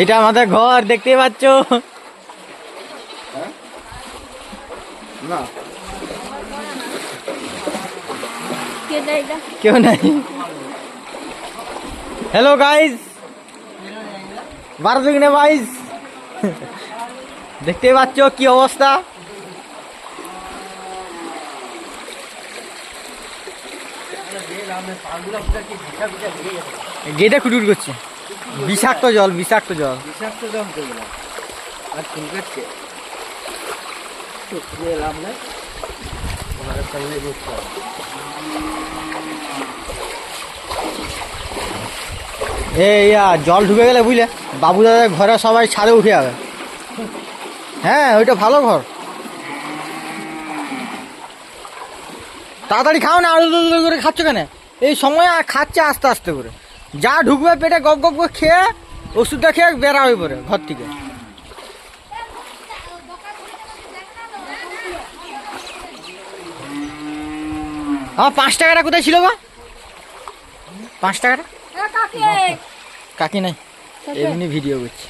এটা আমাদের ঘর দেখতেই পাচ্ছ না, কেউ নাই। হ্যালো গাইজ, 12 দেখতেই পাচ্ছ কি অবস্থা। গেটে খুটুর করছে, বিষাক্ত জল, বিষাক্ত জল, বিষাক্ত জল। আর ফুল কাটছে এই জল ঢুকে গেলে বুঝলে বাবু দাদার ঘরে সবাই ছাদে উঠে যাবে। হ্যাঁ ওইটা ভালো ঘর। তাড়াতাড়ি খাও না, আলু করে খাচ্ছ কেন এই সময়? খাচ্ছে আস্তে আস্তে করে, যা ঢুকবে পেটে গপ গপ করে খেয়ে ওষুধটা খেয়ে বেড়া হয়ে পড়ে ঘর থেকে। আমার 5 টাকাটা কোথায় ছিল গো? 5 টাকাটা কাকি নাই, এমনি ভিডিও করছি।